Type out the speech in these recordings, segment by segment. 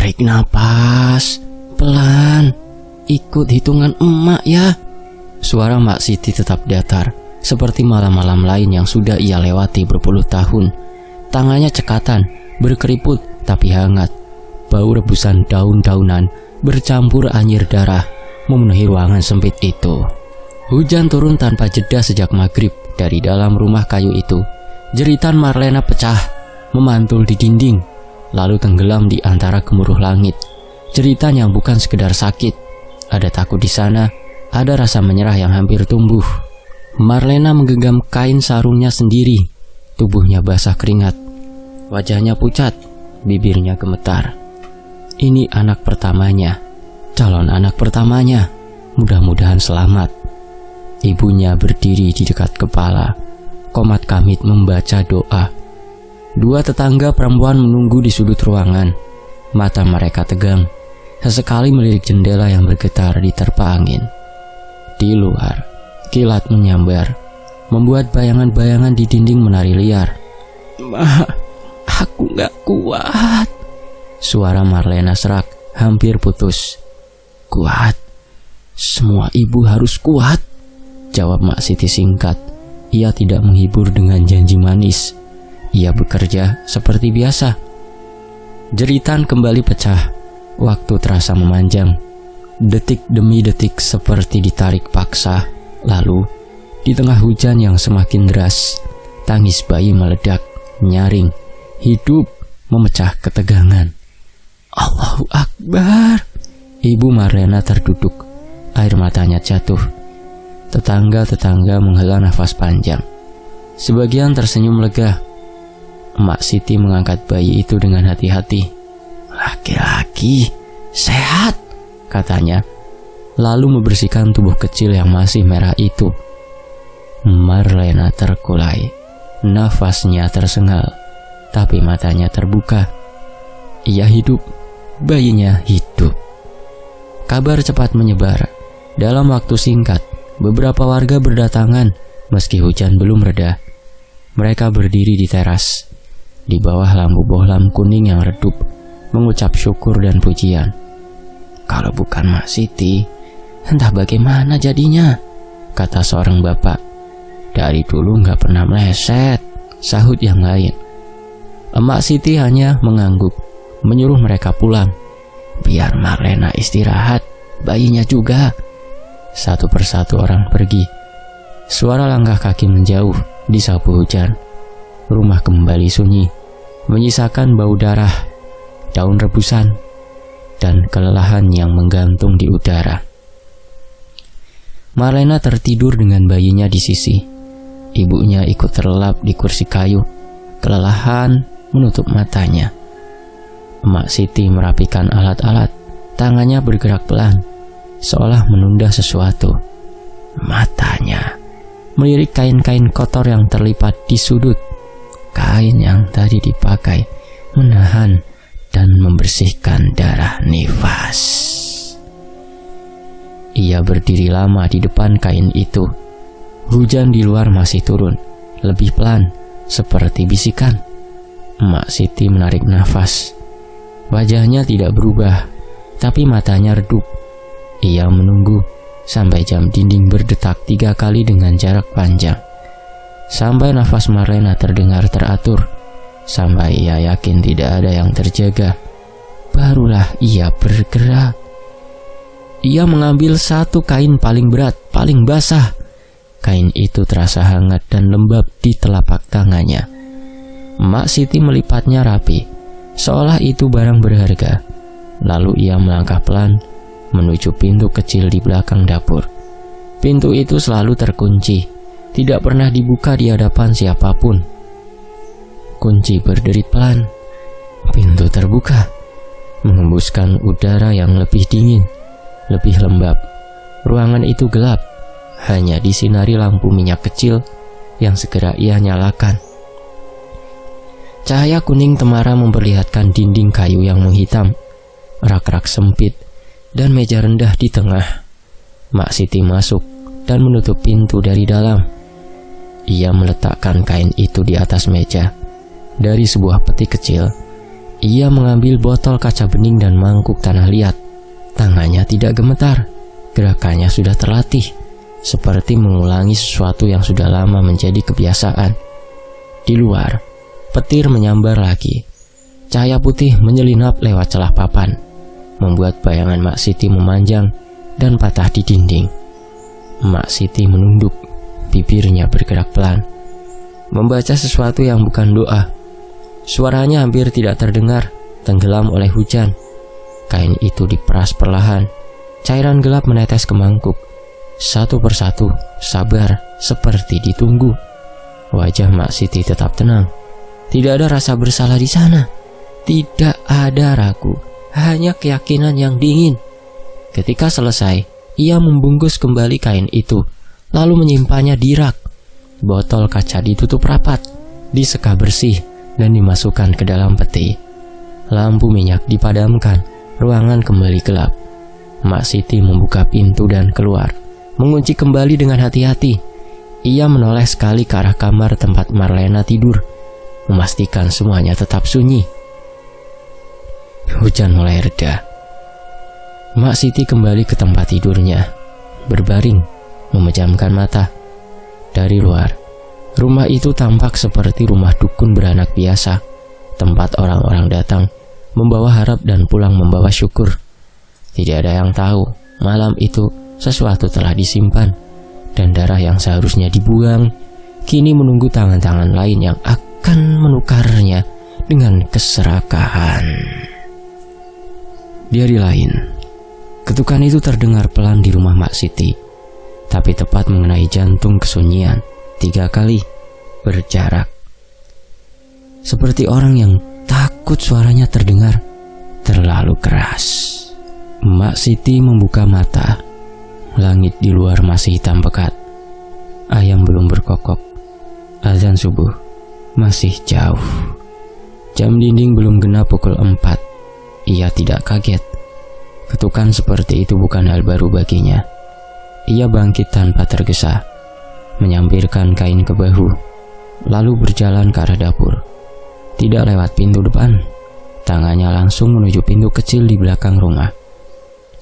Tarik napas, pelan, ikut hitungan emak ya. Suara Mak Siti tetap datar, seperti malam-malam lain yang sudah ia lewati berpuluh tahun. Tangannya cekatan, berkeriput tapi hangat. Bau rebusan daun-daunan bercampur anyir darah memenuhi ruangan sempit itu. Hujan turun tanpa jeda sejak maghrib. Dari dalam rumah kayu itu, jeritan Marlena pecah, memantul di dinding, lalu tenggelam di antara gemuruh langit. Jeritan yang bukan sekedar sakit, ada takut di sana, ada rasa menyerah yang hampir tumbuh. Marlena menggenggam kain sarungnya sendiri, tubuhnya basah keringat, wajahnya pucat, bibirnya gemetar. Ini anak pertamanya, calon anak pertamanya, mudah-mudahan selamat. Ibunya berdiri di dekat kepala, komat kamit membaca doa. Dua tetangga perempuan menunggu di sudut ruangan. Mata mereka tegang, sesekali melirik jendela yang bergetar diterpa angin. Di luar, kilat menyambar, membuat bayangan-bayangan di dinding menari liar. "Ma, aku gak kuat." Suara Marlena serak, hampir putus. "Kuat? Semua ibu harus kuat," jawab Mak Siti singkat. Ia tidak menghibur dengan janji manis. Ia bekerja seperti biasa. Jeritan kembali pecah. Waktu terasa memanjang. Detik demi detik seperti ditarik paksa. Lalu, di tengah hujan yang semakin deras, tangis bayi meledak, nyaring, hidup memecah ketegangan. "Allahu Akbar." Ibu Marlena terduduk, air matanya jatuh. Tetangga-tetangga menghela nafas panjang. Sebagian tersenyum lega. Mak Siti mengangkat bayi itu dengan hati-hati. "Laki-laki, sehat," katanya, lalu membersihkan tubuh kecil yang masih merah itu. Marlena terkulai, nafasnya tersengal, tapi matanya terbuka. Ia hidup, bayinya hidup. Kabar cepat menyebar. Dalam waktu singkat, beberapa warga berdatangan meski hujan belum reda. Mereka berdiri di teras, di bawah lampu bohlam kuning yang redup, mengucap syukur dan pujian. "Kalau bukan Mak Siti, entah bagaimana jadinya," kata seorang bapak. "Dari dulu gak pernah meleset," sahut yang lain. Mak Siti hanya mengangguk, menyuruh mereka pulang. "Biar Marlena istirahat, bayinya juga." Satu persatu orang pergi. Suara langkah kaki menjauh di sapu hujan. Rumah kembali sunyi, menyisakan bau darah, daun rebusan, dan kelelahan yang menggantung di udara. Marlena tertidur dengan bayinya di sisi. Ibunya ikut terlelap di kursi kayu, kelelahan menutup matanya. Mak Siti merapikan alat-alat, tangannya bergerak pelan, seolah menunda sesuatu. Matanya melirik kain-kain kotor yang terlipat di sudut. Kain yang tadi dipakai menahan dan membersihkan darah nifas. Ia berdiri lama di depan kain itu. Hujan di luar masih turun, lebih pelan, seperti bisikan. Mak Siti menarik nafas. Wajahnya tidak berubah, tapi matanya redup. Ia menunggu sampai jam dinding berdetak 3 kali dengan jarak panjang. Sampai nafas Marlena terdengar teratur, sampai ia yakin tidak ada yang terjaga, barulah ia bergerak. Ia mengambil satu kain paling berat, paling basah. Kain itu terasa hangat dan lembab di telapak tangannya. Mak Siti melipatnya rapi, seolah itu barang berharga. Lalu ia melangkah pelan menuju pintu kecil di belakang dapur. Pintu itu selalu terkunci, tidak pernah dibuka di hadapan siapapun. Kunci berderit pelan. Pintu terbuka, mengembuskan udara yang lebih dingin, lebih lembab. Ruangan itu gelap, hanya disinari lampu minyak kecil yang segera ia nyalakan. Cahaya kuning temara memperlihatkan dinding kayu yang menghitam, rak-rak sempit, dan meja rendah di tengah. Mak Siti masuk dan menutup pintu dari dalam. Ia meletakkan kain itu di atas meja. Dari sebuah peti kecil, Ia mengambil botol kaca bening dan mangkuk tanah liat. Tangannya tidak gemetar, gerakannya sudah terlatih, seperti mengulangi sesuatu yang sudah lama menjadi kebiasaan. Di luar, petir menyambar lagi. Cahaya putih menyelinap lewat celah papan, membuat bayangan Mak Siti memanjang dan patah di dinding. Mak Siti menunduk, bibirnya bergerak pelan, membaca sesuatu yang bukan doa. Suaranya hampir tidak terdengar, tenggelam oleh hujan. Kain itu diperas perlahan, cairan gelap menetes ke mangkuk. Satu persatu, sabar, seperti ditunggu. Wajah Mak Siti tetap tenang. Tidak ada rasa bersalah di sana. Tidak ada ragu, hanya keyakinan yang dingin. Ketika selesai, ia membungkus kembali kain itu, lalu menyimpannya di rak. Botol kaca ditutup rapat, diseka bersih, dan dimasukkan ke dalam peti. Lampu minyak dipadamkan, ruangan kembali gelap. Mak Siti membuka pintu dan keluar, mengunci kembali dengan hati-hati. Ia menoleh sekali ke arah kamar tempat Marlena tidur, memastikan semuanya tetap sunyi. Hujan mulai reda. Mak Siti kembali ke tempat tidurnya, berbaring, memejamkan mata. Dari luar, rumah itu tampak seperti rumah dukun beranak biasa, tempat orang-orang datang membawa harap dan pulang membawa syukur. Tidak ada yang tahu malam itu sesuatu telah disimpan, dan darah yang seharusnya dibuang kini menunggu tangan-tangan lain yang akan menukarnya dengan keserakahan. Di hari lain, ketukan itu terdengar pelan di rumah Mak Siti, tapi tepat mengenai jantung kesunyian 3 kali berjarak. Seperti orang yang takut suaranya terdengar terlalu keras. Mak Siti membuka mata. Langit di luar masih hitam pekat. Ayam belum berkokok. Azan subuh masih jauh. Jam dinding belum genap pukul 4. Ia tidak kaget. Ketukan seperti itu bukan hal baru baginya. Ia bangkit tanpa tergesa, menyampirkan kain ke bahu, lalu berjalan ke arah dapur. Tidak lewat pintu depan, tangannya langsung menuju pintu kecil di belakang rumah.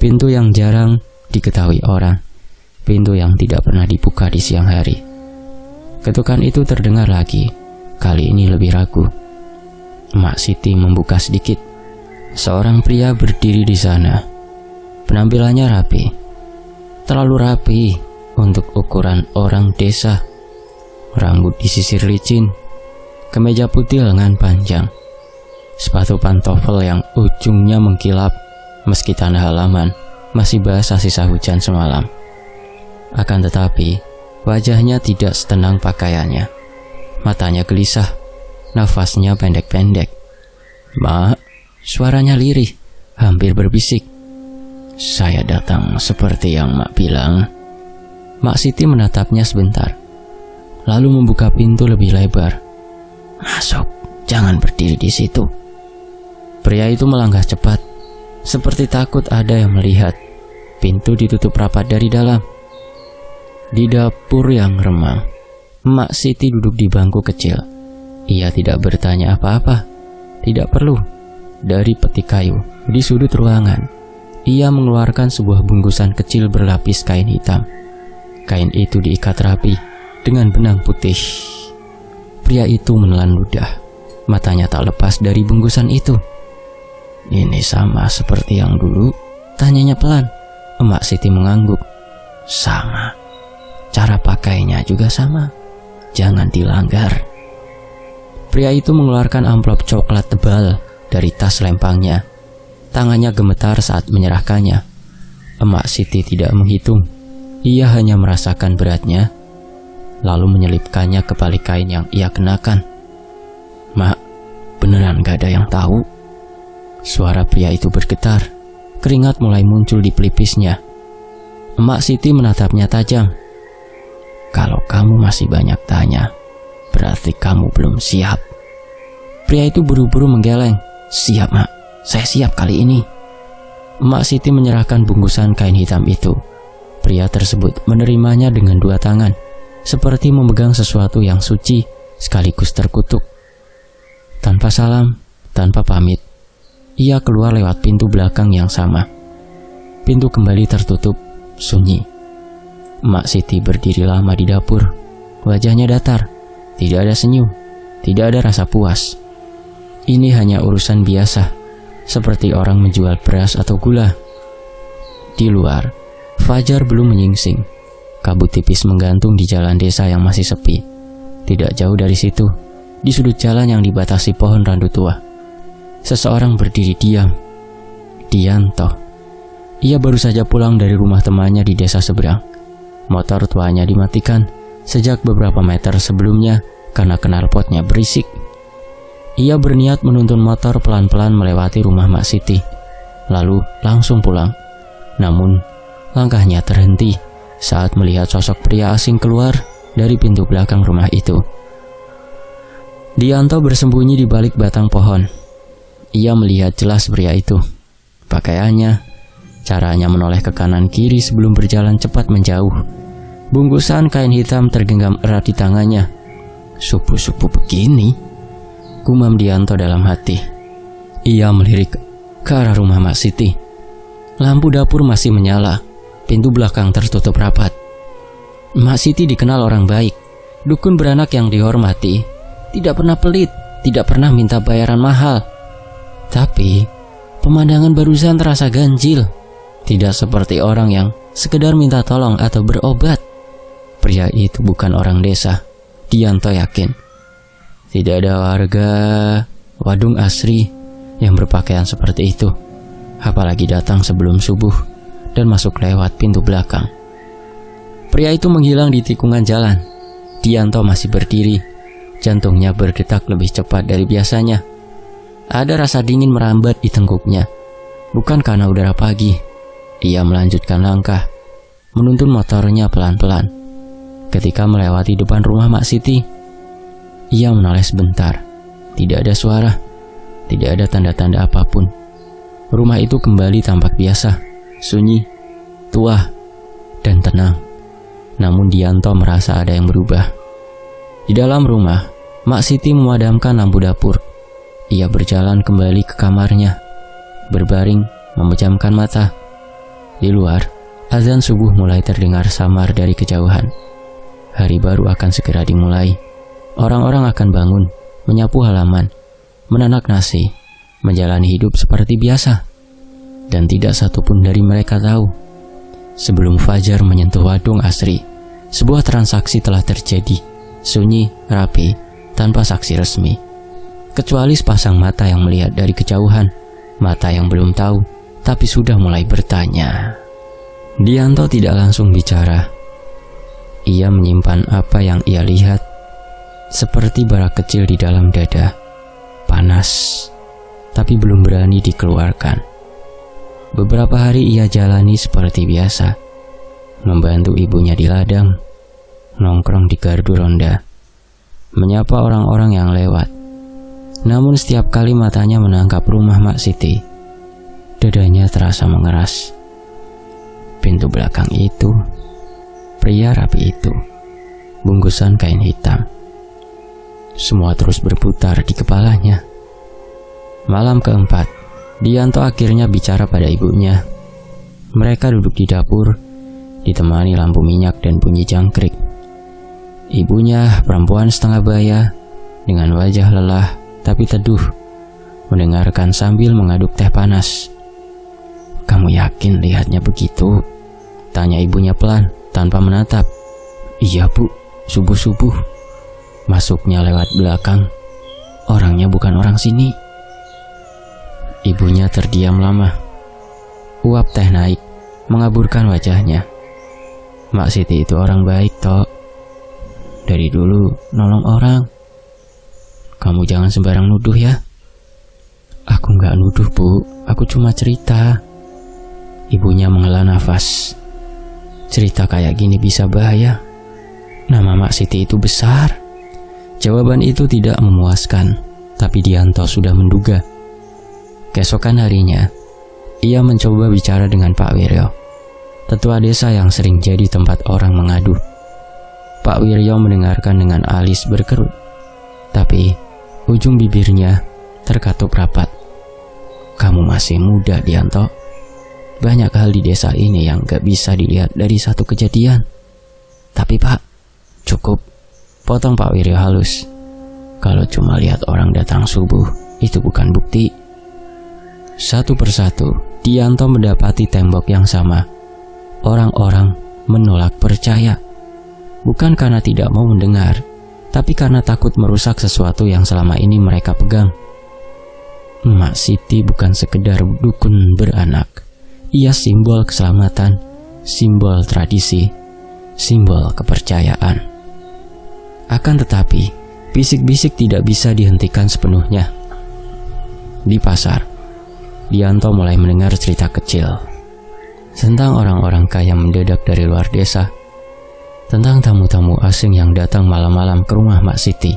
Pintu yang jarang diketahui orang, pintu yang tidak pernah dibuka di siang hari. Ketukan itu terdengar lagi, kali ini lebih ragu. Mak Siti membuka sedikit. Seorang pria berdiri di sana. Penampilannya rapi, terlalu rapi untuk ukuran orang desa. Rambut disisir licin, kemeja putih lengan panjang, sepatu pantofel yang ujungnya mengkilap meski tanah halaman masih basah sisa hujan semalam. Akan tetapi, wajahnya tidak setenang pakaiannya. Matanya gelisah, nafasnya pendek-pendek. "Mak," suaranya lirih, hampir berbisik. "Saya datang seperti yang Mak bilang." Mak Siti menatapnya sebentar, lalu membuka pintu lebih lebar. "Masuk, jangan berdiri di situ." Pria itu melangkah cepat, seperti takut ada yang melihat. Pintu ditutup rapat dari dalam. Di dapur yang remang, Mak Siti duduk di bangku kecil. Ia tidak bertanya apa-apa, tidak perlu. Dari peti kayu di sudut ruangan, ia mengeluarkan sebuah bungkusan kecil berlapis kain hitam. Kain itu diikat rapi dengan benang putih. Pria itu menelan ludah, matanya tak lepas dari bungkusan itu. "Ini sama seperti yang dulu?" tanyanya pelan. Mak Siti mengangguk. "Sama. Cara pakainya juga sama. Jangan dilanggar." Pria itu mengeluarkan amplop coklat tebal dari tas lempangnya. Tangannya gemetar saat menyerahkannya. Mak Siti tidak menghitung. Ia hanya merasakan beratnya, lalu menyelipkannya ke balik kain yang ia kenakan. "Mak, beneran gak ada yang tahu?" Suara pria itu bergetar. Keringat mulai muncul di pelipisnya. Mak Siti menatapnya tajam. "Kalau kamu masih banyak tanya, berarti kamu belum siap." Pria itu buru-buru menggeleng. "Siap, Mak. Saya siap kali ini." Mak Siti menyerahkan bungkusan kain hitam itu. Pria tersebut menerimanya dengan 2 tangan, seperti memegang sesuatu yang suci sekaligus terkutuk. Tanpa salam, tanpa pamit, ia keluar lewat pintu belakang yang sama. Pintu kembali tertutup, sunyi. Mak Siti berdiri lama di dapur. Wajahnya datar, tidak ada senyum, tidak ada rasa puas. Ini hanya urusan biasa, seperti orang menjual beras atau gula. Di luar, fajar belum menyingsing. Kabut tipis menggantung di jalan desa yang masih sepi. Tidak jauh dari situ, di sudut jalan yang dibatasi pohon randu tua, seseorang berdiri diam. Dianto. Ia baru saja pulang dari rumah temannya di desa seberang. Motor tuanya dimatikan sejak beberapa meter sebelumnya karena knalpotnya berisik. Ia berniat menuntun motor pelan-pelan melewati rumah Mak Siti, lalu langsung pulang. Namun, langkahnya terhenti saat melihat sosok pria asing keluar dari pintu belakang rumah itu. Dianto bersembunyi di balik batang pohon. Ia melihat jelas pria itu. Pakaiannya, caranya menoleh ke kanan kiri sebelum berjalan cepat menjauh. Bungkusan kain hitam tergenggam erat di tangannya. Subuh-subuh begini, gumam Dianto dalam hati. Ia melirik ke arah rumah Mak Siti. Lampu dapur masih menyala. Pintu belakang tertutup rapat. Mak Siti dikenal orang baik, dukun beranak yang dihormati. Tidak pernah pelit, tidak pernah minta bayaran mahal. Tapi, pemandangan barusan terasa ganjil. Tidak seperti orang yang sekedar minta tolong atau berobat. Pria itu bukan orang desa, Dianto yakin. Tidak ada warga Wadung Asri yang berpakaian seperti itu, apalagi datang sebelum subuh dan masuk lewat pintu belakang. Pria itu menghilang di tikungan jalan. Dianto masih berdiri, jantungnya berdetak lebih cepat dari biasanya. Ada rasa dingin merambat di tengkuknya, bukan karena udara pagi. Ia melanjutkan langkah, menuntun motornya pelan-pelan. Ketika melewati depan rumah Mak Siti, ia menoleh sebentar. Tidak ada suara, tidak ada tanda-tanda apapun. Rumah itu kembali tampak biasa, sunyi, tua, dan tenang. Namun Dianto merasa ada yang berubah. Di dalam rumah, Mak Siti memadamkan lampu dapur. Ia berjalan kembali ke kamarnya, berbaring, memejamkan mata. Di luar, azan subuh mulai terdengar samar dari kejauhan. Hari baru akan segera dimulai. Orang-orang akan bangun, menyapu halaman, menanak nasi, menjalani hidup seperti biasa. Dan tidak satupun dari mereka tahu, sebelum fajar menyentuh Wadung Asri, sebuah transaksi telah terjadi, sunyi, rapi, tanpa saksi resmi. Kecuali sepasang mata yang melihat dari kejauhan, mata yang belum tahu, tapi sudah mulai bertanya. Dianto tidak langsung bicara. Ia menyimpan apa yang ia lihat, seperti bara kecil di dalam dada, panas, tapi belum berani dikeluarkan. Beberapa hari ia jalani seperti biasa, membantu ibunya di ladang, nongkrong di gardu ronda, menyapa orang-orang yang lewat. Namun setiap kali matanya menangkap rumah Mak Siti, dadanya terasa mengeras. Pintu belakang itu, pria rapi itu, bungkusan kain hitam. Semua terus berputar di kepalanya. Malam keempat, Dianto akhirnya bicara pada ibunya. Mereka duduk di dapur, ditemani lampu minyak dan bunyi jangkrik. Ibunya, perempuan setengah baya, dengan wajah lelah tapi teduh, mendengarkan sambil mengaduk teh panas. "Kamu yakin lihatnya begitu?" tanya ibunya pelan, tanpa menatap. "Iya bu, subuh-subuh. Masuknya lewat belakang. Orangnya bukan orang sini." Ibunya terdiam lama. Uap teh naik, mengaburkan wajahnya. "Mak Siti itu orang baik, Tok. Dari dulu nolong orang. Kamu jangan sembarang nuduh ya." "Aku nggak nuduh bu, aku cuma cerita." Ibunya menghela nafas. "Cerita kayak gini bisa bahaya. Nama Mak Siti itu besar." Jawaban itu tidak memuaskan, tapi Dianto sudah menduga. Keesokan harinya, ia mencoba bicara dengan Pak Wiryo, tetua desa yang sering jadi tempat orang mengadu. Pak Wiryo mendengarkan dengan alis berkerut, tapi ujung bibirnya terkatup rapat. Kamu masih muda, Dianto. Banyak hal di desa ini yang gak bisa dilihat dari satu kejadian. Tapi Pak, cukup. Potong Pak Wiryo halus. Kalau cuma lihat orang datang subuh, itu bukan bukti. Satu persatu, Dianto mendapati tembok yang sama. Orang-orang menolak percaya. Bukan karena tidak mau mendengar, tapi karena takut merusak sesuatu yang selama ini mereka pegang. Mak Siti bukan sekedar dukun beranak. Ia simbol keselamatan, simbol tradisi, simbol kepercayaan. Akan tetapi, bisik-bisik tidak bisa dihentikan sepenuhnya. Di pasar, Dianto mulai mendengar cerita kecil tentang orang-orang kaya mendadak dari luar desa, tentang tamu-tamu asing yang datang malam-malam ke rumah Mak Siti.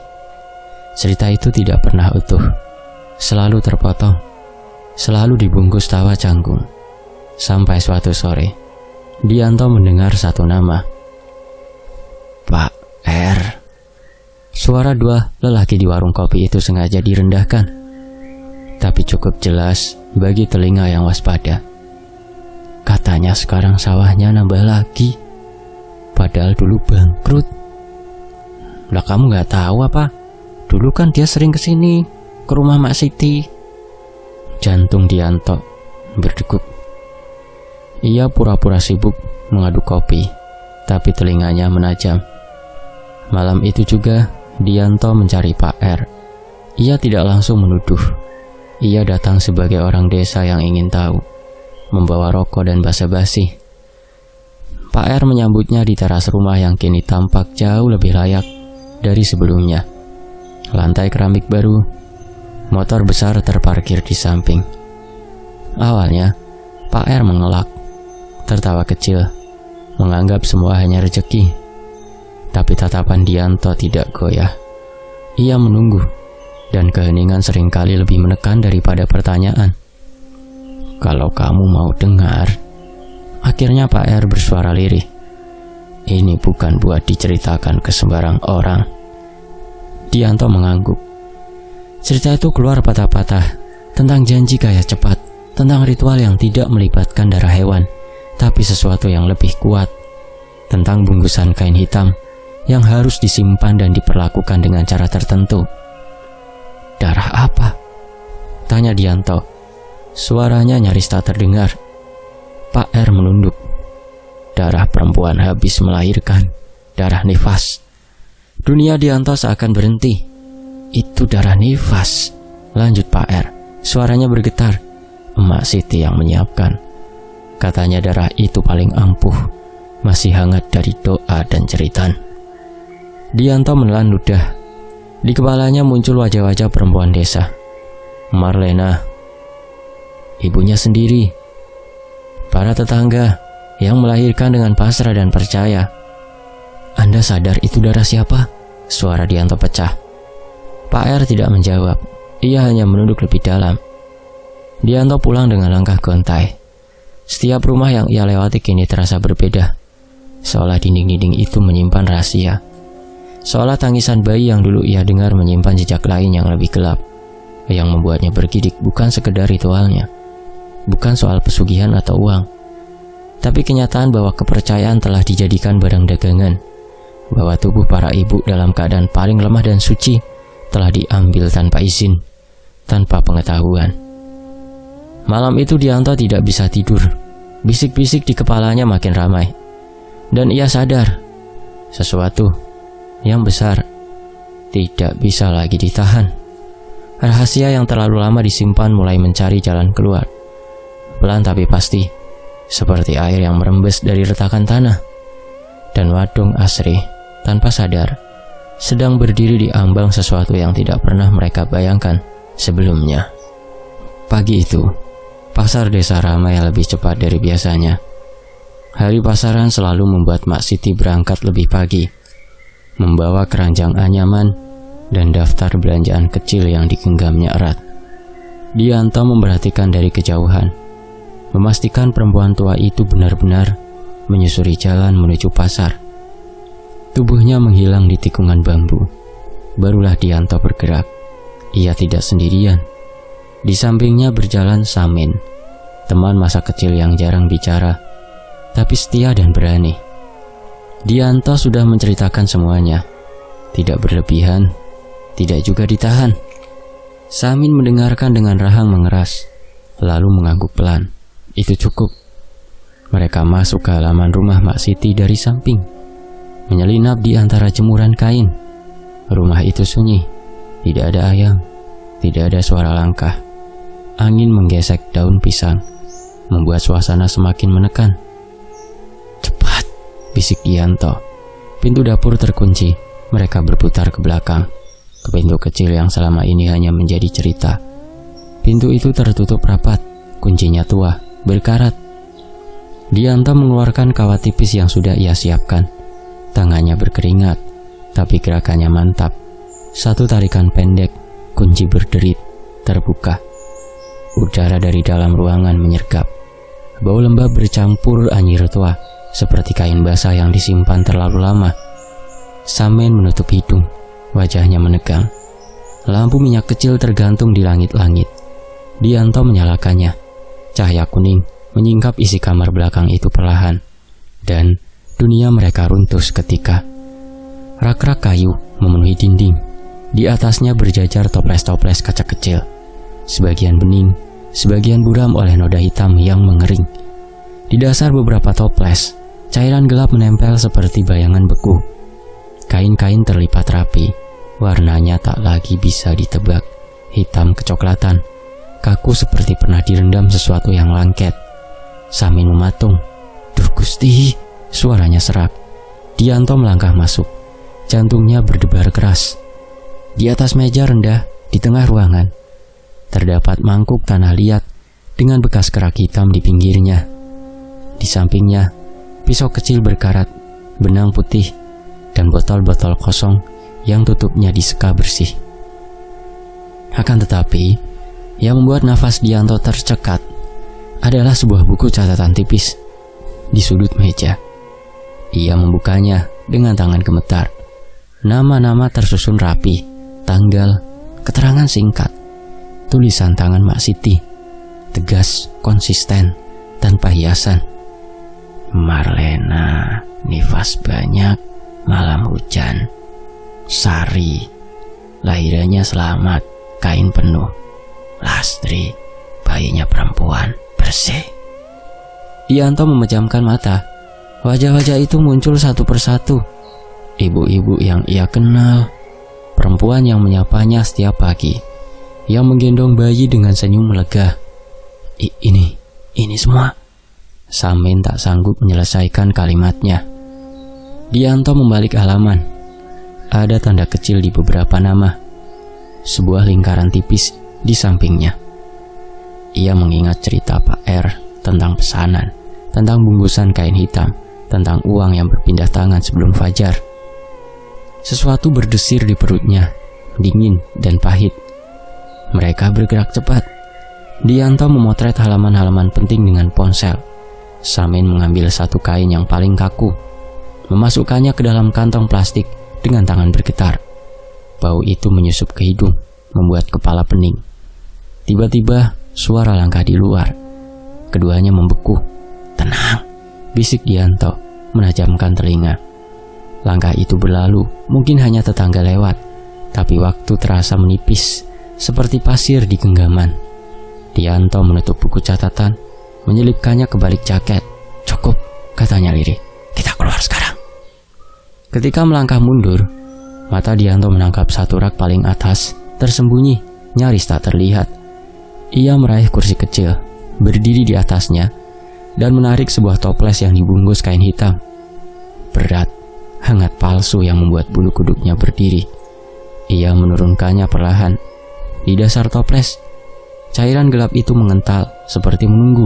Cerita itu tidak pernah utuh, selalu terpotong, selalu dibungkus tawa canggung. Sampai suatu sore, Dianto mendengar satu nama. Pak R. Suara dua lelaki di warung kopi itu sengaja direndahkan, tapi cukup jelas bagi telinga yang waspada. Katanya sekarang sawahnya nambah lagi, padahal dulu bangkrut. Lah kamu gak tahu apa? Dulu kan dia sering kesini, ke rumah Mak Siti. Jantung Dianto berdegup. Ia pura-pura sibuk mengaduk kopi, tapi telinganya menajam. Malam itu juga Dianto mencari Pak R. Ia tidak langsung menuduh. Ia datang sebagai orang desa yang ingin tahu, membawa rokok dan basa-basi. Pak R menyambutnya di teras rumah yang kini tampak jauh lebih layak dari sebelumnya. Lantai keramik baru, motor besar terparkir di samping. Awalnya, Pak R menolak, tertawa kecil, menganggap semua hanya rezeki. Tapi tatapan Dianto tidak goyah. Ia menunggu, dan keheningan seringkali lebih menekan daripada pertanyaan. Kalau kamu mau dengar, akhirnya Pak R bersuara lirih. Ini bukan buat diceritakan ke sembarang orang. Dianto mengangguk. Cerita itu keluar patah-patah, tentang janji kaya cepat, tentang ritual yang tidak melibatkan darah hewan, tapi sesuatu yang lebih kuat, tentang bungkusan kain hitam yang harus disimpan dan diperlakukan dengan cara tertentu. Darah apa? Tanya Dianto. Suaranya nyaris tak terdengar. Pak R menunduk. Darah perempuan habis melahirkan, darah nifas. Dunia Dianto seakan berhenti. Itu darah nifas, lanjut Pak R. Suaranya bergetar. Emak Siti yang menyiapkan. Katanya darah itu paling ampuh, masih hangat dari doa dan jeritan. Dianto menelan ludah. Di kepalanya muncul wajah-wajah perempuan desa. Marlena, ibunya sendiri, para tetangga yang melahirkan dengan pasrah dan percaya. Anda sadar itu darah siapa? Suara Dianto pecah. Pak R tidak menjawab. Ia hanya menunduk lebih dalam. Dianto pulang dengan langkah gontai. Setiap rumah yang ia lewati kini terasa berbeda. Seolah dinding-dinding itu menyimpan rahasia. Seolah tangisan bayi yang dulu ia dengar menyimpan jejak lain yang lebih gelap. Yang membuatnya bergidik bukan sekedar ritualnya, bukan soal pesugihan atau uang, tapi kenyataan bahwa kepercayaan telah dijadikan barang dagangan, bahwa tubuh para ibu dalam keadaan paling lemah dan suci telah diambil tanpa izin, tanpa pengetahuan. Malam itu Dianto tidak bisa tidur. Bisik-bisik di kepalanya makin ramai, dan ia sadar sesuatu yang besar tidak bisa lagi ditahan. Rahasia yang terlalu lama disimpan mulai mencari jalan keluar. Pelan tapi pasti, seperti air yang merembes dari retakan tanah. Dan Wadong Asri, tanpa sadar, sedang berdiri di ambang sesuatu yang tidak pernah mereka bayangkan sebelumnya. Pagi itu, pasar desa ramai lebih cepat dari biasanya. Hari pasaran selalu membuat Mak Siti berangkat lebih pagi, membawa keranjang anyaman dan daftar belanjaan kecil yang digenggamnya erat. Dianto memperhatikan dari kejauhan, memastikan perempuan tua itu benar-benar menyusuri jalan menuju pasar. Tubuhnya menghilang di tikungan bambu. Barulah Dianto bergerak. Ia tidak sendirian. Di sampingnya berjalan Samin, teman masa kecil yang jarang bicara, tapi setia dan berani. Dianto sudah menceritakan semuanya, tidak berlebihan, tidak juga ditahan. Samin mendengarkan dengan rahang mengeras, lalu mengangguk pelan. Itu cukup. Mereka masuk ke halaman rumah Mak Siti dari samping, menyelinap di antara jemuran kain. Rumah itu sunyi, tidak ada ayam, tidak ada suara langkah. Angin menggesek daun pisang, membuat suasana semakin menekan. Cepat, bisik Dianto. Pintu dapur terkunci, mereka berputar ke belakang, ke pintu kecil yang selama ini hanya menjadi cerita. Pintu itu tertutup rapat, kuncinya tua, berkarat. Dianto mengeluarkan kawat tipis yang sudah ia siapkan. Tangannya berkeringat, tapi gerakannya mantap. Satu tarikan pendek, kunci berderit, terbuka. Udara dari dalam ruangan menyergap. Bau lembab bercampur anyir tua, seperti kain basah yang disimpan terlalu lama. Samin menutup hidung, wajahnya menegang. Lampu minyak kecil tergantung di langit-langit. Dianto menyalakannya. Cahaya kuning menyingkap isi kamar belakang itu perlahan. Dan dunia mereka runtuh seketika. Rak-rak kayu memenuhi dinding. Di atasnya berjajar toples-toples kaca kecil. Sebagian bening, sebagian buram oleh noda hitam yang mengering. Di dasar beberapa toples, cairan gelap menempel seperti bayangan beku. Kain-kain terlipat rapi, warnanya tak lagi bisa ditebak, hitam kecoklatan, kaku seperti pernah direndam sesuatu yang langket. Samin mematung. Duh Gusti, suaranya serak. Dianto melangkah masuk, jantungnya berdebar keras. Di atas meja rendah, di tengah ruangan, terdapat mangkuk tanah liat dengan bekas kerak hitam di pinggirnya. Di sampingnya, pisau kecil berkarat, benang putih, dan botol-botol kosong yang tutupnya diseka bersih. Akan tetapi, yang membuat nafas Dianto tercekat adalah sebuah buku catatan tipis di sudut meja. Ia membukanya dengan tangan gemetar. Nama-nama tersusun rapi, tanggal, keterangan singkat, tulisan tangan Mak Siti, tegas, konsisten, tanpa hiasan. Marlena, nifas banyak, malam hujan. Sari, lahirannya selamat, kain penuh. Lastri, bayinya perempuan, bersih. Dianto memejamkan mata. Wajah-wajah itu muncul satu persatu. Ibu-ibu yang ia kenal, perempuan yang menyapanya setiap pagi, yang menggendong bayi dengan senyum lega. Ini semua. Samin tak sanggup menyelesaikan kalimatnya. Dianto membalik halaman. Ada tanda kecil di beberapa nama. Sebuah lingkaran tipis di sampingnya. Ia mengingat cerita Pak R tentang pesanan, tentang bungkusan kain hitam, tentang uang yang berpindah tangan sebelum fajar. Sesuatu berdesir di perutnya, dingin dan pahit. Mereka bergerak cepat. Dianto memotret halaman-halaman penting dengan ponsel. Samin mengambil satu kain yang paling kaku, memasukkannya ke dalam kantong plastik dengan tangan bergetar. Bau itu menyusup ke hidung, membuat kepala pening. Tiba-tiba suara langkah di luar. Keduanya membeku. Tenang, bisik Dianto, menajamkan telinga. Langkah itu berlalu, mungkin hanya tetangga lewat, tapi waktu terasa menipis, seperti pasir di genggaman. Dianto menutup buku catatan, menyelipkannya ke balik jaket. Cukup, katanya lirih. Kita keluar sekarang. Ketika melangkah mundur, mata Dianto menangkap satu rak paling atas, tersembunyi, nyaris tak terlihat. Ia meraih kursi kecil, berdiri di atasnya, dan menarik sebuah toples yang dibungkus kain hitam. Berat, hangat palsu yang membuat bulu kuduknya berdiri. Ia menurunkannya perlahan. Di dasar toples, cairan gelap itu mengental, seperti menunggu.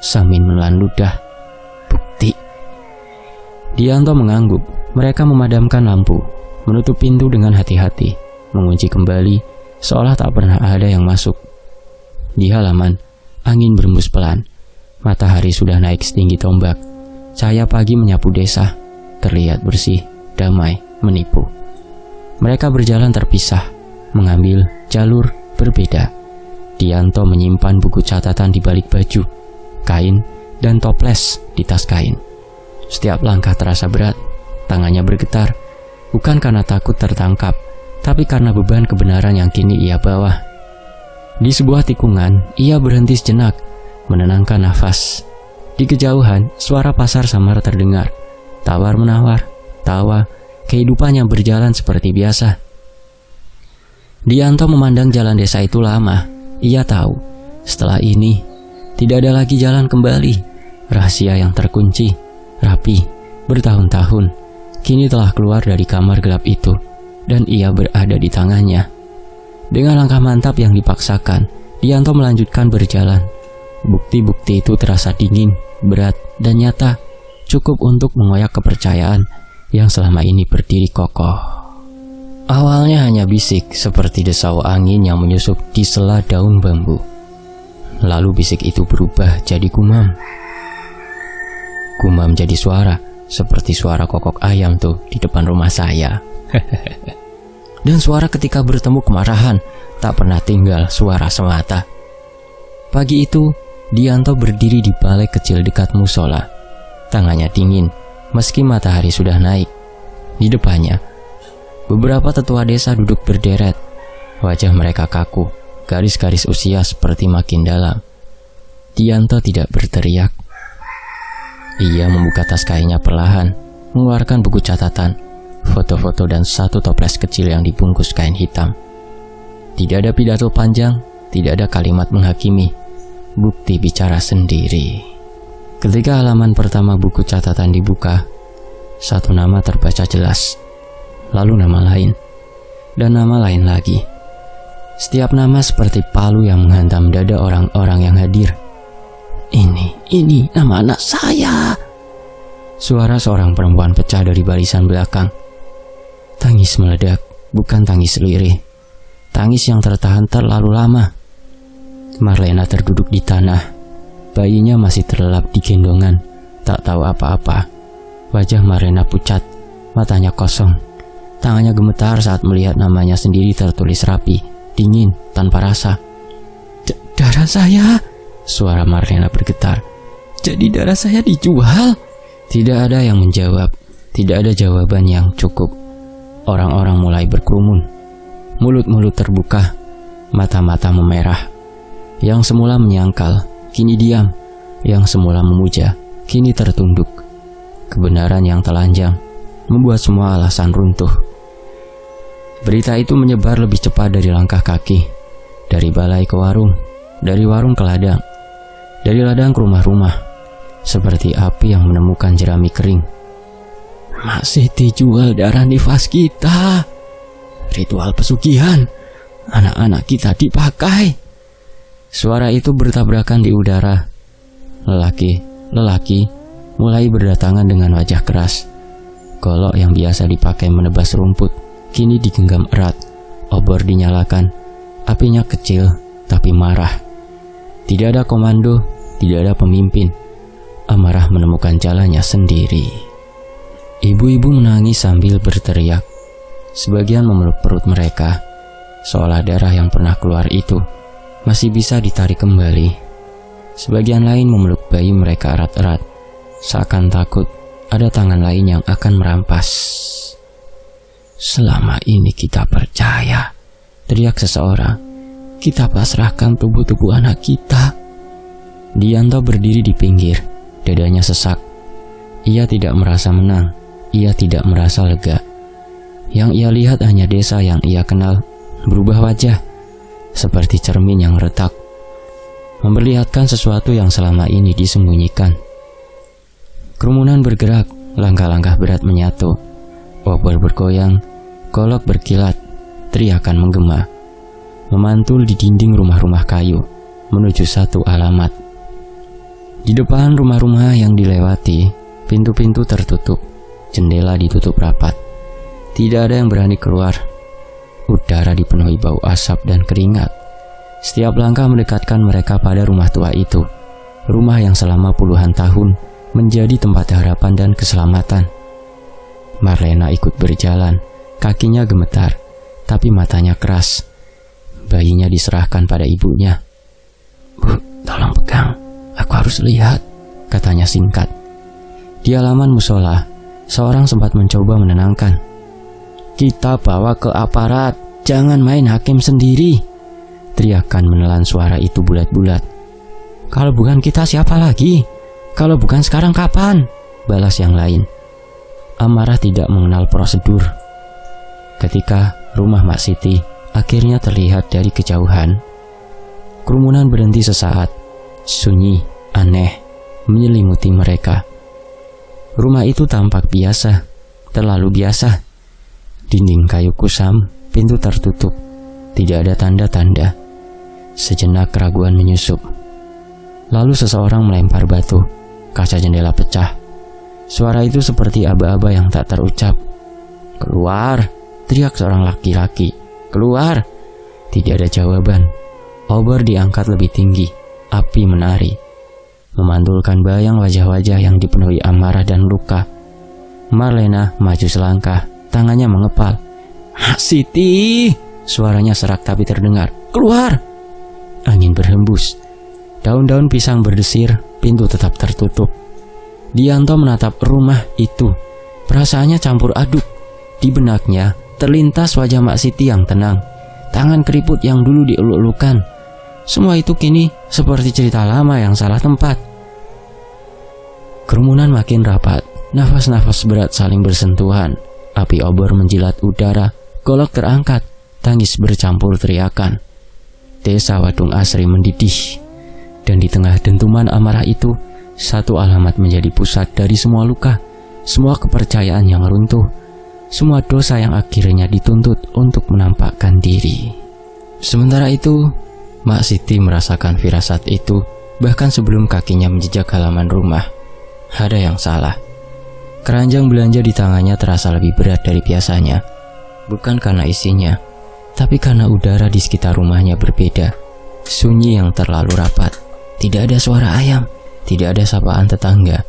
Samin menelan ludah. Bukti. Dianto mengangguk. Mereka memadamkan lampu, menutup pintu dengan hati-hati, mengunci kembali, seolah tak pernah ada yang masuk. Di halaman, angin berembus pelan. Matahari sudah naik setinggi tombak. Cahaya pagi menyapu desa, terlihat bersih, damai, menipu. Mereka berjalan terpisah, mengambil jalur berbeda. Dianto menyimpan buku catatan di balik baju, kain, dan toples di tas kain. Setiap langkah terasa berat, tangannya bergetar, bukan karena takut tertangkap, tapi karena beban kebenaran yang kini ia bawa. Di sebuah tikungan, ia berhenti sejenak, menenangkan nafas. Di kejauhan, suara pasar samar terdengar. Tawar-menawar, tawa, kehidupan yang berjalan seperti biasa. Dianto memandang jalan desa itu lama. Ia tahu, setelah ini, tidak ada lagi jalan kembali. Rahasia yang terkunci, rapi, bertahun-tahun, kini telah keluar dari kamar gelap itu, dan ia berada di tangannya. Dengan langkah mantap yang dipaksakan, Dianto melanjutkan berjalan. Bukti-bukti itu terasa dingin, berat, dan nyata, cukup untuk mengoyak kepercayaan yang selama ini berdiri kokoh. Awalnya hanya bisik seperti desau angin yang menyusup di sela daun bambu. Lalu bisik itu berubah jadi gumam. Gumam jadi suara, seperti suara kokok ayam tuh di depan rumah saya. Dan suara ketika bertemu kemarahan, tak pernah tinggal suara semata. Pagi itu, Dianto berdiri di balai kecil dekat musola. Tangannya dingin, meski matahari sudah naik. Di depannya, beberapa tetua desa duduk berderet. Wajah mereka kaku, garis-garis usia seperti makin dalam. Dianto tidak berteriak. Ia membuka tas kainnya perlahan, mengeluarkan buku catatan, foto-foto dan satu toples kecil yang dibungkus kain hitam. Tidak ada pidato panjang, tidak ada kalimat menghakimi. Bukti bicara sendiri. Ketika halaman pertama buku catatan dibuka, satu nama terbaca jelas. Lalu nama lain, dan nama lain lagi. Setiap nama seperti palu yang menghantam dada orang-orang yang hadir. Ini nama anak saya. Suara seorang perempuan pecah dari barisan belakang. Tangis meledak, bukan tangis lirih. Tangis yang tertahan terlalu lama. Marlena terduduk di tanah. Bayinya masih terlelap di gendongan, tak tahu apa-apa. Wajah Marlena pucat, matanya kosong. Tangannya gemetar saat melihat namanya sendiri tertulis rapi, dingin, tanpa rasa. Darah saya, suara Marlena bergetar. Jadi darah saya dijual? Tidak ada yang menjawab, tidak ada jawaban yang cukup. Orang-orang mulai berkerumun. Mulut-mulut terbuka, mata-mata memerah. Yang semula menyangkal, kini diam. Yang semula memuja, kini tertunduk. Kebenaran yang telanjang membuat semua alasan runtuh. Berita itu menyebar lebih cepat dari langkah kaki. Dari balai ke warung, dari warung ke ladang, dari ladang ke rumah-rumah. Seperti api yang menemukan jerami kering. Masih dijual darah nifas kita. Ritual pesugihan. Anak-anak kita dipakai. Suara itu bertabrakan di udara. Lelaki mulai berdatangan dengan wajah keras. Golok yang biasa dipakai menebas rumput kini digenggam erat. Obor dinyalakan. Apinya kecil tapi marah. Tidak ada komando, tidak ada pemimpin. Amarah menemukan jalannya sendiri. Ibu-ibu menangis sambil berteriak. Sebagian memeluk perut mereka, seolah darah yang pernah keluar itu masih bisa ditarik kembali. Sebagian lain memeluk bayi mereka erat-erat, seakan takut ada tangan lain yang akan merampas. Selama ini kita percaya, teriak seseorang. Kita pasrahkan tubuh-tubuh anak kita. Dianto berdiri di pinggir, dadanya sesak. Ia tidak merasa menang, ia tidak merasa lega. Yang ia lihat hanya desa yang ia kenal berubah wajah, seperti cermin yang retak, memperlihatkan sesuatu yang selama ini disembunyikan. Kerumunan bergerak, langkah-langkah berat menyatu. Obor bergoyang, golok berkilat, teriakan menggema. Memantul di dinding rumah-rumah kayu, menuju satu alamat. Di depan rumah-rumah yang dilewati, pintu-pintu tertutup, jendela ditutup rapat. Tidak ada yang berani keluar. Udara dipenuhi bau asap dan keringat. Setiap langkah mendekatkan mereka pada rumah tua itu. Rumah yang selama puluhan tahun menjadi tempat harapan dan keselamatan. Marlena ikut berjalan. Kakinya gemetar, tapi matanya keras. Bayinya diserahkan pada ibunya, "Bu, tolong pegang, aku harus lihat," katanya singkat. Di halaman musola, seorang sempat mencoba menenangkan. "Kita bawa ke aparat, jangan main hakim sendiri," teriakan menelan suara itu bulat-bulat. "Kalau bukan kita siapa lagi? Kalau bukan sekarang kapan?" balas yang lain. Amarah tidak mengenal prosedur. Ketika rumah Mak Siti akhirnya terlihat dari kejauhan, kerumunan berhenti sesaat. Sunyi, aneh, menyelimuti mereka. Rumah itu tampak biasa, terlalu biasa. Dinding kayu kusam, pintu tertutup, tidak ada tanda-tanda. Sejenak keraguan menyusup. Lalu seseorang melempar batu, kaca jendela pecah. Suara itu seperti aba-aba yang tak terucap. "Keluar!" teriak seorang laki-laki. "Keluar!" Tidak ada jawaban. Obor diangkat lebih tinggi, api menari, memantulkan bayang wajah-wajah yang dipenuhi amarah dan luka. Marlena maju selangkah, tangannya mengepal. "Mak Siti!" Suaranya serak tapi terdengar. "Keluar!" Angin berhembus. Daun-daun pisang berdesir, pintu tetap tertutup. Dianto menatap rumah itu. Perasaannya campur aduk. Di benaknya terlintas wajah Mak Siti yang tenang, tangan keriput yang dulu dieluk-elukan. Semua itu kini seperti cerita lama yang salah tempat. Kerumunan makin rapat, nafas-nafas berat saling bersentuhan. Api obor menjilat udara, golok terangkat, tangis bercampur teriakan. Desa Wadung Asri mendidih. Dan di tengah dentuman amarah itu, satu alamat menjadi pusat dari semua luka, semua kepercayaan yang runtuh, semua dosa yang akhirnya dituntut untuk menampakkan diri. Sementara itu, Mak Siti merasakan firasat itu bahkan sebelum kakinya menjejak halaman rumah. Ada yang salah. Keranjang belanja di tangannya terasa lebih berat dari biasanya. Bukan karena isinya, tapi karena udara di sekitar rumahnya berbeda. Sunyi yang terlalu rapat. Tidak ada suara ayam, tidak ada sapaan tetangga.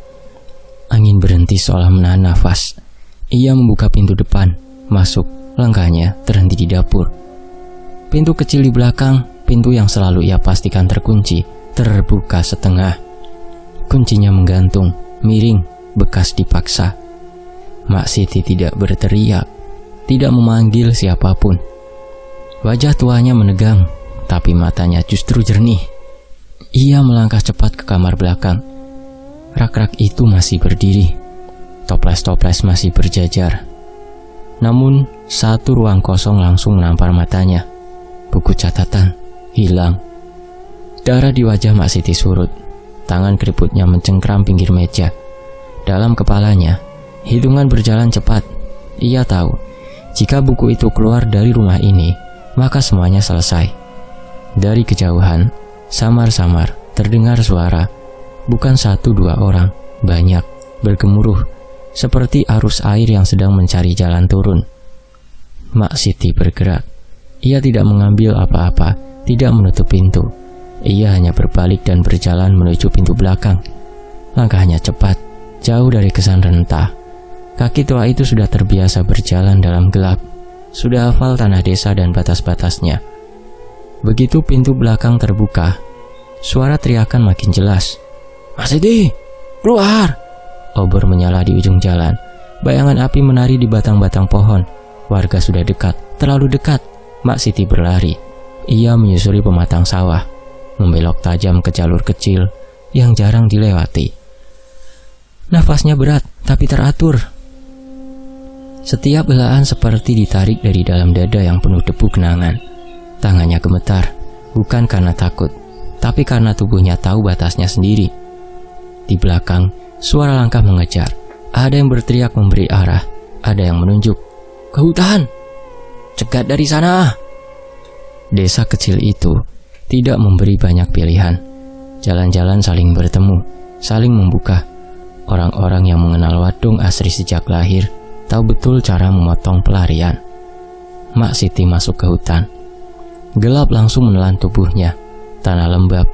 Angin berhenti seolah menahan nafas. Ia membuka pintu depan, masuk, langkahnya terhenti di dapur. Pintu kecil di belakang, pintu yang selalu ia pastikan terkunci, terbuka setengah. Kuncinya menggantung, miring, bekas dipaksa. Mak Siti tidak berteriak, tidak memanggil siapapun. Wajah tuanya menegang, tapi matanya justru jernih. Ia melangkah cepat ke kamar belakang. Rak-rak itu masih berdiri. Toples-toples masih berjajar. Namun, satu ruang kosong langsung menampar matanya. Buku catatan hilang. Darah di wajah Mak Siti surut. Tangan keriputnya mencengkram pinggir meja. Dalam kepalanya, hitungan berjalan cepat. Ia tahu, jika buku itu keluar dari rumah ini, maka semuanya selesai. Dari kejauhan, samar-samar terdengar suara. Bukan satu dua orang, banyak, bergemuruh, seperti arus air yang sedang mencari jalan turun. Mak Siti bergerak. Ia tidak mengambil apa-apa, tidak menutup pintu. Ia hanya berbalik dan berjalan menuju pintu belakang. Langkahnya cepat, jauh dari kesan rentah. Kaki tua itu sudah terbiasa berjalan dalam gelap, sudah hafal tanah desa dan batas-batasnya. Begitu pintu belakang terbuka, suara teriakan makin jelas. "Mak Siti, keluar!" Obor menyala di ujung jalan. Bayangan api menari di batang-batang pohon. Warga sudah dekat, terlalu dekat. Mak Siti berlari. Ia menyusuri pematang sawah, membelok tajam ke jalur kecil yang jarang dilewati. Nafasnya berat, tapi teratur. Setiap helaan seperti ditarik dari dalam dada yang penuh debu kenangan. Tangannya gemetar, bukan karena takut, tapi karena tubuhnya tahu batasnya sendiri. Di belakang, suara langkah mengejar. Ada yang berteriak memberi arah, ada yang menunjuk. "Ke hutan! Cegat dari sana!" Desa kecil itu tidak memberi banyak pilihan. Jalan-jalan saling bertemu, saling membuka. Orang-orang yang mengenal Wadung Asri sejak lahir tahu betul cara memotong pelarian. Mak Siti masuk ke hutan. Gelap langsung menelan tubuhnya. Tanah lembab,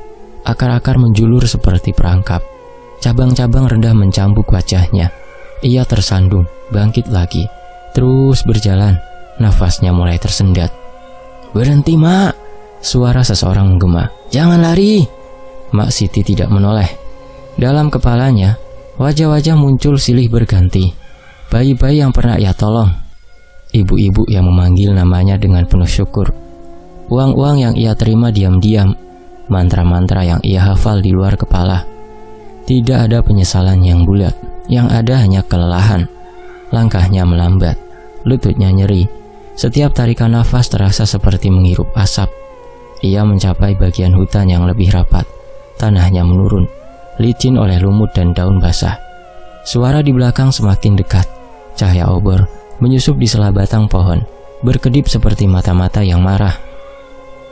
akar-akar menjulur seperti perangkap. Cabang-cabang rendah mencambuk wajahnya. Ia tersandung, bangkit lagi, terus berjalan. Nafasnya mulai tersendat. "Berhenti, Mak!" Suara seseorang menggema. "Jangan lari!" Mak Siti tidak menoleh. Dalam kepalanya, wajah-wajah muncul silih berganti. Bayi-bayi yang pernah ia tolong, ibu-ibu yang memanggil namanya dengan penuh syukur, uang-uang yang ia terima diam-diam, mantra-mantra yang ia hafal di luar kepala. Tidak ada penyesalan yang bulat, yang ada hanya kelelahan. Langkahnya melambat, lututnya nyeri. Setiap tarikan nafas terasa seperti menghirup asap. Ia mencapai bagian hutan yang lebih rapat. Tanahnya menurun, licin oleh lumut dan daun basah. Suara di belakang semakin dekat. Cahaya obor menyusup di sela batang pohon, berkedip seperti mata-mata yang marah.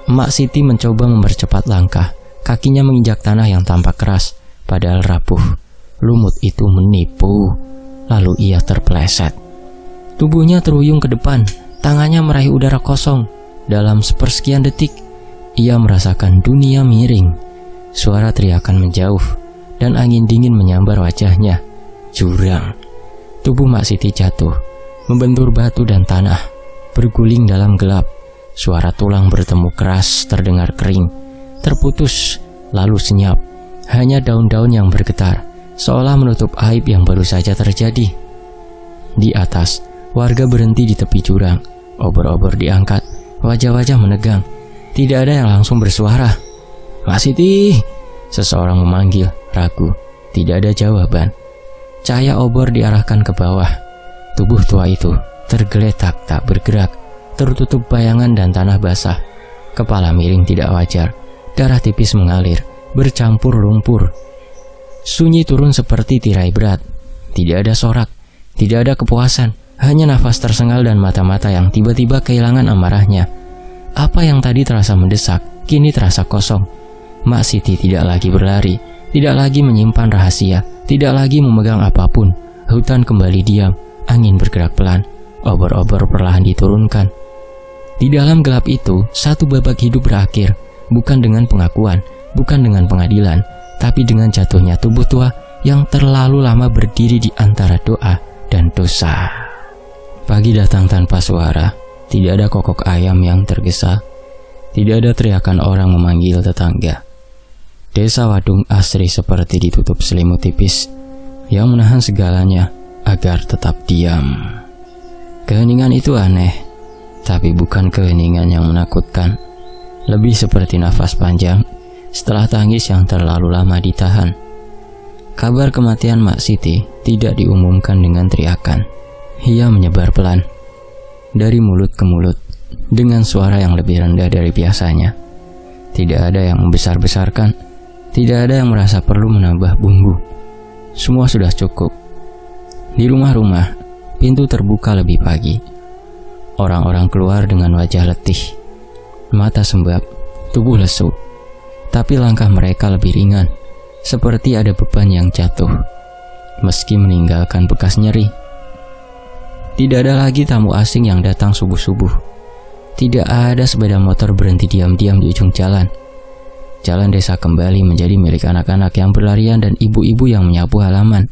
Mak Siti mencoba mempercepat langkah. Kakinya menginjak tanah yang tampak keras, padahal rapuh. Lumut itu menipu. Lalu ia terpeleset. Tubuhnya terhuyung ke depan, tangannya meraih udara kosong. Dalam sepersekian detik, ia merasakan dunia miring. Suara teriakan menjauh, dan angin dingin menyambar wajahnya. Jurang. Tubuh Mak Siti jatuh, membentur batu dan tanah, berguling dalam gelap. Suara tulang bertemu keras terdengar kering, terputus, lalu senyap. Hanya daun-daun yang bergetar, seolah menutup aib yang baru saja terjadi. Di atas, warga berhenti di tepi jurang. Obor-obor diangkat, wajah-wajah menegang. Tidak ada yang langsung bersuara. "Mak Siti!" Seseorang memanggil, ragu. Tidak ada jawaban. Cahaya obor diarahkan ke bawah. Tubuh tua itu tergeletak tak bergerak, tertutup bayangan dan tanah basah. Kepala miring tidak wajar, darah tipis mengalir, bercampur lumpur. Sunyi turun seperti tirai berat. Tidak ada sorak, tidak ada kepuasan, hanya nafas tersengal dan mata-mata yang tiba-tiba kehilangan amarahnya. Apa yang tadi terasa mendesak, kini terasa kosong. Mak Siti tidak lagi berlari, tidak lagi menyimpan rahasia, tidak lagi memegang apapun. Hutan kembali diam, angin bergerak pelan, obor-obor perlahan diturunkan. Di dalam gelap itu, satu babak hidup berakhir, bukan dengan pengakuan, bukan dengan pengadilan, tapi dengan jatuhnya tubuh tua yang terlalu lama berdiri di antara doa dan dosa. Pagi datang tanpa suara, tidak ada kokok ayam yang tergesa, tidak ada teriakan orang memanggil tetangga. Desa Wadung asri seperti ditutup selimut tipis yang menahan segalanya agar tetap diam. Keheningan itu aneh, tapi bukan keheningan yang menakutkan. Lebih seperti nafas panjang setelah tangis yang terlalu lama ditahan. Kabar kematian Mak Siti tidak diumumkan dengan teriakan. Ia menyebar pelan, dari mulut ke mulut, dengan suara yang lebih rendah dari biasanya. Tidak ada yang membesar-besarkan, tidak ada yang merasa perlu menambah bumbu. Semua sudah cukup. Di rumah-rumah, pintu terbuka lebih pagi. Orang-orang keluar dengan wajah letih, mata sembab, tubuh lesu. Tapi langkah mereka lebih ringan, seperti ada beban yang jatuh, meski meninggalkan bekas nyeri. Tidak ada lagi tamu asing yang datang subuh-subuh. Tidak ada sepeda motor berhenti diam-diam di ujung jalan. Jalan desa kembali menjadi milik anak-anak yang berlarian dan ibu-ibu yang menyapu halaman.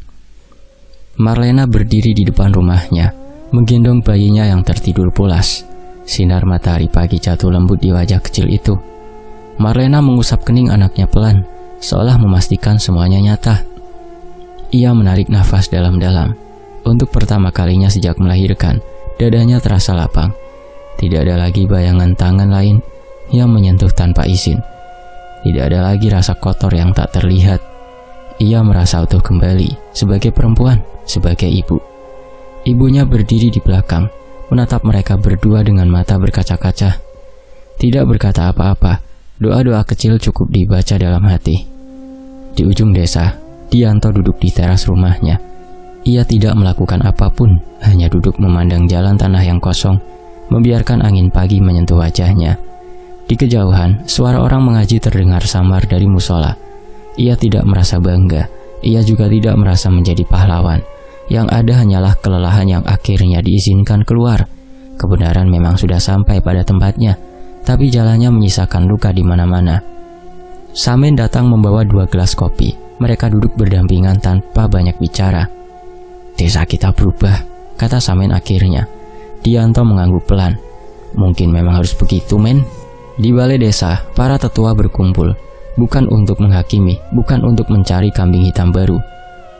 Marlena berdiri di depan rumahnya, menggendong bayinya yang tertidur pulas. Sinar matahari pagi jatuh lembut di wajah kecil itu. Marlena mengusap kening anaknya pelan, seolah memastikan semuanya nyata. Ia menarik nafas dalam-dalam. Untuk pertama kalinya sejak melahirkan, dadanya terasa lapang. Tidak ada lagi bayangan tangan lain yang menyentuh tanpa izin. Tidak ada lagi rasa kotor yang tak terlihat. Ia merasa utuh kembali, sebagai perempuan, sebagai ibu. Ibunya berdiri di belakang, menatap mereka berdua dengan mata berkaca-kaca. Tidak berkata apa-apa, doa-doa kecil cukup dibaca dalam hati. Di ujung desa, Dianto duduk di teras rumahnya. Ia tidak melakukan apapun, hanya duduk memandang jalan tanah yang kosong, membiarkan angin pagi menyentuh wajahnya. Di kejauhan, suara orang mengaji terdengar samar dari musola. Ia tidak merasa bangga, ia juga tidak merasa menjadi pahlawan. Yang ada hanyalah kelelahan yang akhirnya diizinkan keluar. Kebenaran memang sudah sampai pada tempatnya, tapi jalannya menyisakan luka di mana-mana. Samin datang membawa 2 gelas kopi. Mereka duduk berdampingan tanpa banyak bicara. "Desa kita berubah," kata Samin akhirnya. Dianto mengangguk pelan. "Mungkin memang harus begitu, men." Di balai desa, para tetua berkumpul. bukan untuk menghakimi, bukan untuk mencari kambing hitam baru.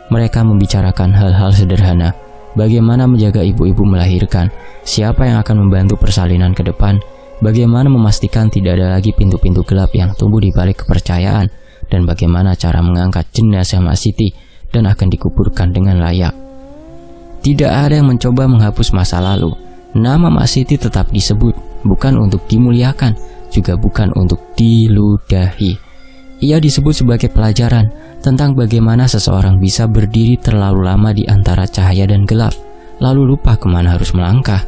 Mereka membicarakan hal-hal sederhana, bagaimana menjaga ibu-ibu melahirkan, siapa yang akan membantu persalinan ke depan, bagaimana memastikan tidak ada lagi pintu-pintu gelap yang tumbuh di balik kepercayaan, dan bagaimana cara mengangkat jenazah Mak Siti dan akan dikuburkan dengan layak. Tidak ada yang mencoba menghapus masa lalu. Nama Mak Siti tetap disebut, bukan untuk dimuliakan, juga bukan untuk diludahi. Ia disebut sebagai pelajaran tentang bagaimana seseorang bisa berdiri terlalu lama di antara cahaya dan gelap, lalu lupa kemana harus melangkah.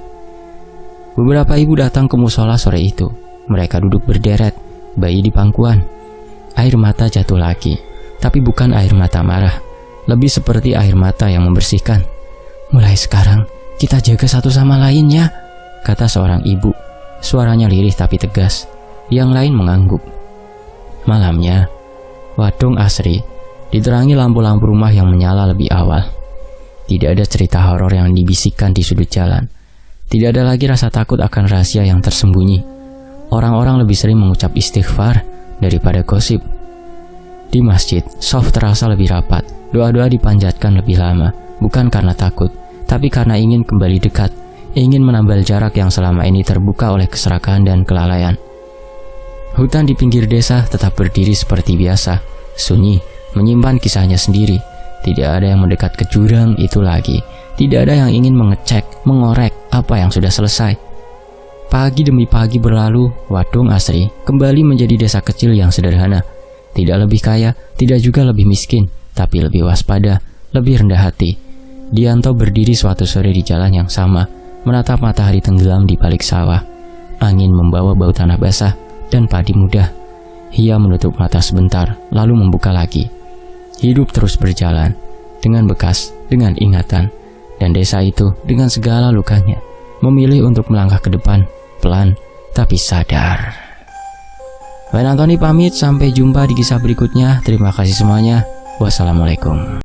Beberapa ibu datang ke musola sore itu. Mereka duduk berderet, bayi di pangkuan. Air mata jatuh lagi, tapi bukan air mata marah, lebih seperti air mata yang membersihkan. "Mulai sekarang, kita jaga satu sama lain ya," kata seorang ibu. Suaranya lirih tapi tegas. Yang lain mengangguk. Malamnya, wadung asri diterangi lampu-lampu rumah yang menyala lebih awal. Tidak ada cerita horor yang dibisikkan di sudut jalan. Tidak ada lagi rasa takut akan rahasia yang tersembunyi. Orang-orang lebih sering mengucap istighfar daripada gosip. Di masjid, shaf terasa lebih rapat. Doa-doa dipanjatkan lebih lama, bukan karena takut, tapi karena ingin kembali dekat, ingin menambal jarak yang selama ini terbuka oleh keserakahan dan kelalaian. Hutan di pinggir desa tetap berdiri seperti biasa, sunyi, menyimpan kisahnya sendiri. Tidak ada yang mendekat ke jurang itu lagi. Tidak ada yang ingin mengecek, mengorek apa yang sudah selesai. Pagi demi pagi berlalu, Wadung Asri kembali menjadi desa kecil yang sederhana. Tidak lebih kaya, tidak juga lebih miskin, tapi lebih waspada, lebih rendah hati. Dianto berdiri suatu sore di jalan yang sama, menatap matahari tenggelam di balik sawah. Angin membawa bau tanah basah dan padi muda. Ia menutup mata sebentar, lalu membuka lagi. Hidup terus berjalan, dengan bekas, dengan ingatan, dan desa itu dengan segala lukanya, memilih untuk melangkah ke depan, pelan, tapi sadar. Wayne Anthony pamit, sampai jumpa di kisah berikutnya. Terima kasih semuanya. Wassalamualaikum.